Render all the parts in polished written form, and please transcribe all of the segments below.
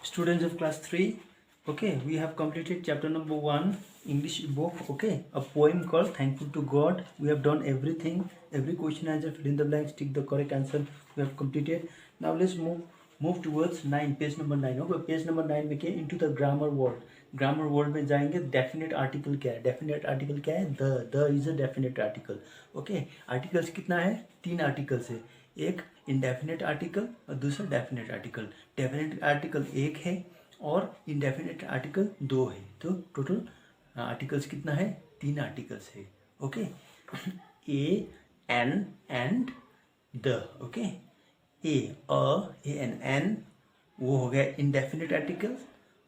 Students of class 3, okay, we have completed chapter number 1 English book. Okay, a poem called Thankful to God. We have done everything, every question answer, fill in the blanks, tick the correct answer. We have completed. Now let's move towards 9, page number 9. Okay, page number 9 में क्या into the grammar world. Grammar world में जाएंगे. Definite article क्या है? Definite article क्या है? The is a definite article. Okay, articles कितना है? 3 आर्टिकल्स है. एक इनडेफिनेट आर्टिकल और दूसरा डेफिनेट आर्टिकल. डेफिनेट आर्टिकल एक है और इनडेफिनेट आर्टिकल 2 है. तो टोटल आर्टिकल्स कितना है? 3 आर्टिकल्स है. Okay, a an and the. Okay, a an वो हो गया इनडेफिनेट आर्टिकल.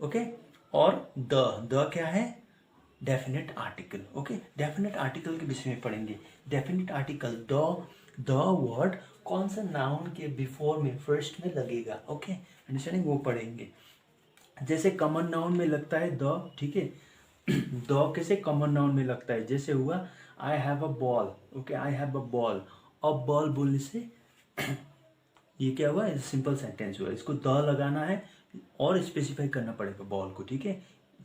ओके, और द क्या है? Definite article. Okay, definite article के विषय में पढ़ेंगे. डेफिनेट आर्टिकल द वर्ड कौन सा नाउन के बिफोर में फर्स्ट में लगेगा. ओके, अंडरस्टैंडिंग, वो पढ़ेंगे. जैसे कॉमन नाउन में लगता है द. ठीक है, द कैसे कॉमन नाउन में लगता है? जैसे हुआ I have a ball. Okay, I have a ball. अब बॉल बोलने से ये क्या हुआ? सिंपल सेंटेंस हुआ. इसको द लगाना है और स्पेसिफाई करना पड़ेगा बॉल को. ठीक है,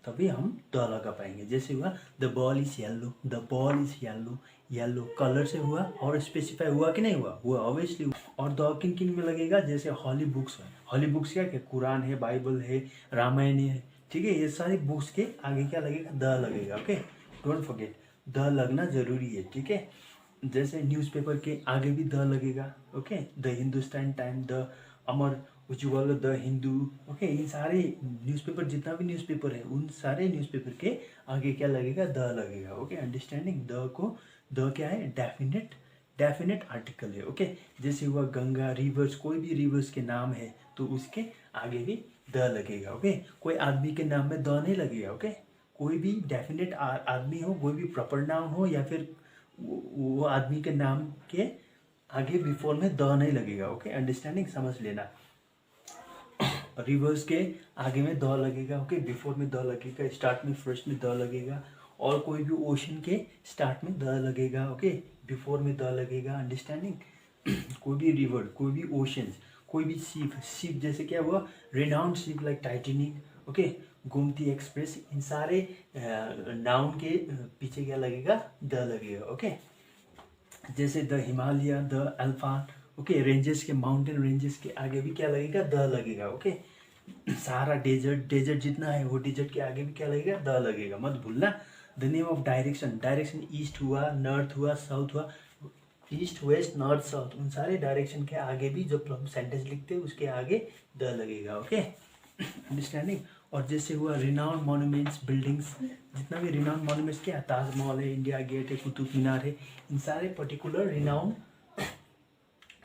तभी हम द लगा पाएंगे. जैसे हुआ the ball is yellow. The ball is yellow. Yellow colour से हुआ और स्पेसिफाई हुआ कि नहीं हुआ? हुआ, ऑब्वियसली. और द किन किन में लगेगा? जैसे हॉली बुक्स है. हॉली बुक्स क्या क्या? कुरान है, बाइबल है, रामायण है. ठीक है, ये सारी बुक्स के आगे क्या लगेगा? द लगेगा. ओके, डोंट फॉरगेट, द लगना जरूरी है. ठीक है, जैसे न्यूज़पेपर के आगे भी द लगेगा. Okay, the Hindustan time, the Amar Ujjwal, the Hindu. Okay, इन सारे न्यूज़पेपर, जितना भी न्यूज़पेपर है उन सारे न्यूज़पेपर के आगे क्या लगेगा? द लगेगा. Okay, understanding. द क्या है? डेफिनेट आर्टिकल है. ओके, जैसे हुआ गंगा, रिवर्स, कोई भी रिवर्स के नाम है तो उसके आगे भी द लगेगा. ओके, कोई आदमी के नाम में द नहीं लगेगा. ओके, कोई भी डेफिनेट आदमी हो, कोई भी प्रॉपर नाउन हो या फिर वो आदमी के नाम के आगे बिफोर में द नहीं लगेगा. ओके, अंडरस्टैंडिंग, समझ लेना. रिवर्स के आगे में द लगेगा. ओके, बिफोर में द लगेगा, स्टार्ट में फर्स्ट में द लगेगा. और कोई भी ओशन के स्टार्ट में द लगेगा. ओके, बिफोर में द लगेगा. अंडरस्टैंडिंग. कोई भी रिवर, कोई भी ओशंस, कोई भी शिप जैसे क्या हुआ? Renowned ship like Titanic. Okay, Gomti express. इन सारे नाउन के पीछे क्या लगेगा? द लगेगा. ओके, जैसे द हिमालय, द अल्फान. ओके, रेंजेस के, माउंटेन रेंजेस के आगे भी क्या लगेगा? द लगेगा. ओके, सारा डेजर्ट जितना है वो डेजर्ट के आगे भी क्या लगेगा? द लगेगा. मत भूलना. The name of direction east हुआ, नॉर्थ हुआ, साउथ हुआ. ईस्ट, वेस्ट, नॉर्थ, साउथ, उन सारे डायरेक्शन के आगे भी जब हम सेंटेंस लिखते हैं उसके आगे द लगेगा. Okay, understanding. और जैसे हुआ रिनाउंड मॉन्यूमेंट्स, बिल्डिंग्स, जितना भी रिनाउंड मॉन्यूमेंट्स क्या है? ताजमहल है, इंडिया गेट है, कुतुब मीनार है. इन सारे पर्टिकुलर रिनाउंड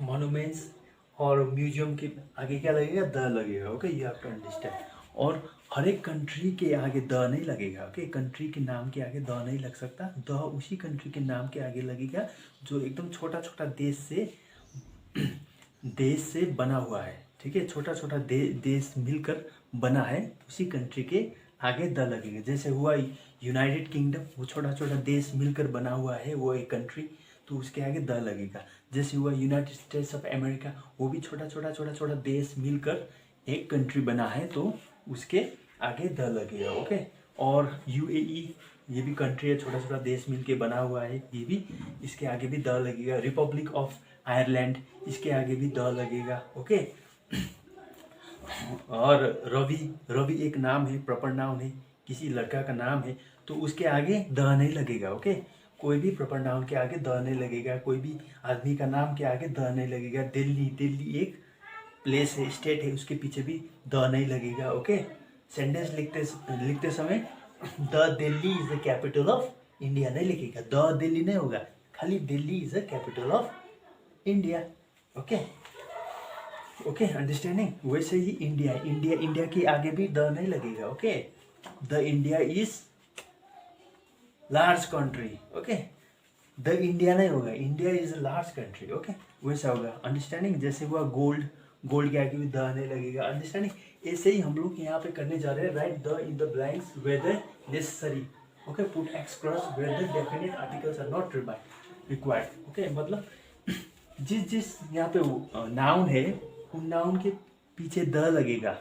मॉन्यूमेंट्स और म्यूजियम के आगे क्या लगेगा? द लगेगा. Okay, you have to understand. और हर एक कंट्री के आगे द नहीं लगेगा. ओके, कंट्री के नाम के आगे द नहीं लग सकता. द उसी कंट्री के नाम के आगे लगेगा जो एकदम छोटा छोटा देश से बना हुआ है. ठीक है, छोटा छोटा देश मिलकर बना है, उसी कंट्री के आगे द लगेगा. जैसे हुआ यूनाइटेड किंगडम, वो छोटा छोटा देश मिलकर बना हुआ है, वो एक कंट्री, तो उसके आगे द लगेगा. जैसे हुआ यूनाइटेड स्टेट्स ऑफ अमेरिका, वो भी छोटा छोटा देश मिलकर एक कंट्री बना है, तो उसके आगे द लगेगा. ओके, और यूएई, ये भी कंट्री है, छोटा छोटा देश मिलके बना हुआ है, ये भी, इसके आगे भी द लगेगा. रिपब्लिक ऑफ आयरलैंड, इसके आगे भी द लगेगा. ओके, और रवि एक नाम है, प्रॉपर नाउन है, किसी लड़का का नाम है, तो उसके आगे द नहीं लगेगा. ओके, कोई भी प्रॉपर नाउन के आगे द नहीं लगेगा. कोई भी आदमी का नाम के आगे द नहीं लगेगा. दिल्ली एक प्लेस है, स्टेट है, उसके पीछे भी द नहीं लगेगा. ओके, सेंटेंस लिखते समय the Delhi is the capital of India नहीं लिखेगा. द दिल्ली नहीं होगा, खाली Delhi is the capital of India. Okay, okay, understanding. वैसे ही इंडिया के आगे भी द नहीं लगेगा. Okay, the India is large country. Okay, the India नहीं होगा, India is a large country. Okay, वैसा होगा. अंडरस्टैंडिंग. जैसे हुआ गोल्ड के आगे भी द नहीं लगेगा. अंडरस्टैंडिंग. ऐसे ही हम लोग यहाँ पे करने जा रहे हैं. Write the in the blanks whether necessary. Okay, put X cross whether definite articles are not required. Okay, मतलब जिस यहाँ पे नाउन है, उन नाउन के पीछे द लगेगा.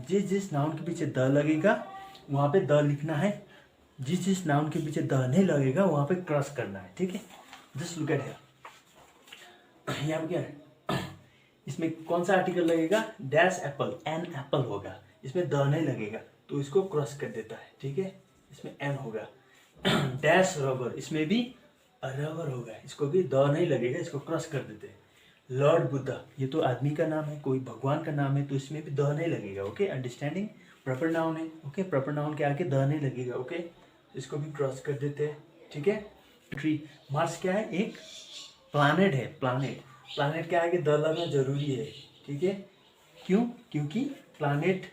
जिस नाउन के पीछे द लगेगा वहाँ पे द लिखना है, जिस नाउन के पीछे द नहीं लगेगा वहाँ पे क्रॉस करना है, ठीक है। जस्ट लुक एट हियर, यहाँ पे क्या है, इसमें कौन सा आर्टिकल लगेगा, डैश एप्पल, एन एप्पल होगा, इसमें द नहीं लगेगा तो इसको क्रॉस कर देता है, ठीक है, इसमें एन होगा। डैश रबर, इसमें भी रबर होगा, इसको भी द नहीं लगेगा, इसको क्रॉस कर देते हैं। लॉर्ड बुद्धा, ये तो आदमी का नाम है, कोई भगवान का नाम है, तो इसमें भी द नहीं लगेगा, ओके। अंडरस्टैंडिंग, प्रॉपर नाउन है, ओके, प्रॉपर नाउन के आगे द नहीं लगेगा, ओके, इसको भी क्रॉस कर देते हैं, ठीक है। ट्री, मार्स क्या है, एक प्लानेट है, प्लानेट के आगे द लगना जरूरी है, ठीक है। क्यों, क्योंकि प्लानेट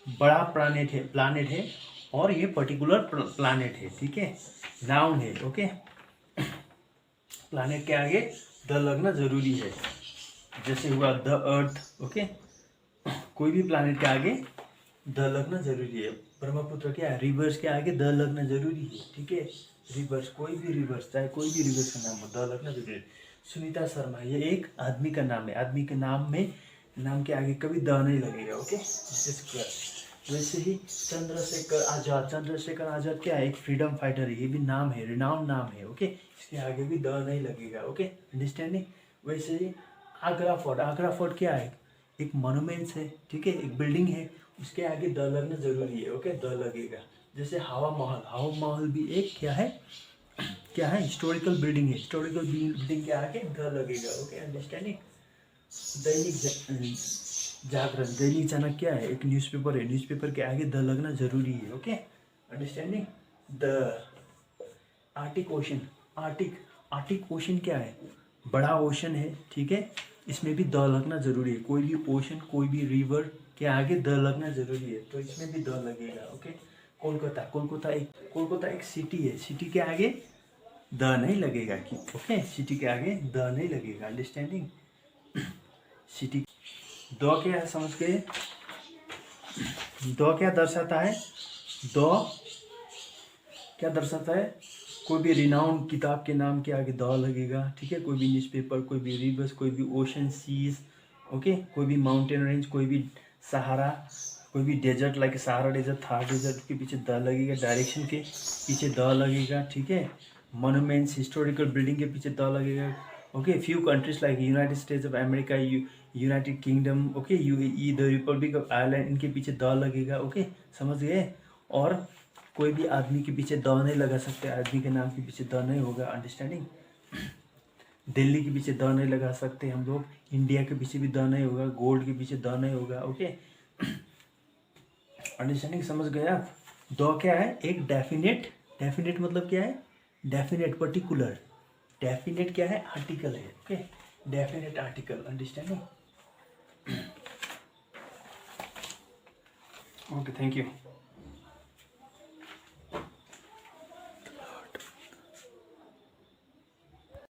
बड़ा प्लानेट है और ये पर्टिकुलर प्लानेट है, ठीक है, नाउन है, ओके। प्लानेट के आगे द लगना जरूरी है, जैसे हुआ द अर्थ, ओके, कोई भी प्लानेट के आगे द लगना जरूरी है। ब्रह्मपुत्र क्या है, रिवर्स के आगे द लगना जरूरी है, ठीक है, रिवर्स, कोई भी रिवर्स, चाहे कोई भी रिवर्स का नाम हो, द लगना जरूरी है। सुनीता शर्मा, ये एक आदमी का नाम है, आदमी के नाम में, नाम के आगे कभी द नहीं लगेगा, ओके। वैसे ही चंद्रशेखर आजाद क्या है, एक फ्रीडम फाइटर है, ये भी नाम है, रिनाउंड नाम है, ओके, इसके आगे भी द नहीं लगेगा, ओके, अंडरस्टैंडिंग। वैसे ही आगरा फोर्ट क्या है, एक मॉन्यूमेंट्स है, ठीक है, एक बिल्डिंग है, उसके आगे द लगना जरूरी है, ओके, द लगेगा। जैसे हवा महल भी एक क्या है, हिस्टोरिकल बिल्डिंग है, हिस्टोरिकल बिल्डिंग के आगे द लगेगा, ओके, अंडरस्टैंडिंग। दैनिक जागरण, दैनिक जागरण क्या है, एक न्यूज़पेपर है, न्यूज़पेपर के आगे द लगना जरूरी है, okay, understanding. The Arctic ocean, Arctic ocean क्या है, बड़ा ओशन है, ठीक है, इसमें भी द लगना जरूरी है, कोई भी ओशन, कोई भी रिवर के आगे द लगना जरूरी है, तो इसमें भी द लगेगा, ओके। कोलकाता एक सिटी है, सिटी के आगे द नहीं लगेगा, कि ओके, सिटी के आगे द नहीं लगेगा, अंडरस्टैंडिंग। सिटी, द क्या है, समझ गए, द क्या दर्शाता है, द क्या दर्शाता है, कोई भी रिनाउंड किताब के नाम के आगे द लगेगा, ठीक है, कोई भी न्यूज़पेपर, कोई भी रिवर्स, कोई भी ओशन सीज, ओके, कोई भी माउंटेन रेंज, कोई भी सहारा, कोई भी desert like Sahara desert, Thar desert के पीछे द लगेगा, डायरेक्शन के पीछे द लगेगा, ठीक है, मॉन्यूमेंट्स, हिस्टोरिकल बिल्डिंग के पीछे द लगेगा, okay. Few countries like United states of America, United kingdom, okay, UAE, the Republic of Ireland, इनके पीछे द लगेगा, ओके, समझ गए। और कोई भी आदमी के पीछे द नहीं लगा सकते, आदमी के नाम के पीछे द नहीं होगा, अंडरस्टैंडिंग। दिल्ली के पीछे द नहीं लगा सकते हम लोग, इंडिया के पीछे भी द नहीं होगा, गोल्ड के पीछे द नहीं होगा, ओके, अंडरस्टैंडिंग, समझ गए आप। द क्या है, एक डेफिनेट मतलब क्या है, डेफिनेट, पर्टिकुलर, डेफिनेट क्या है, आर्टिकल है, okay, definite article, understanding, okay, thank you.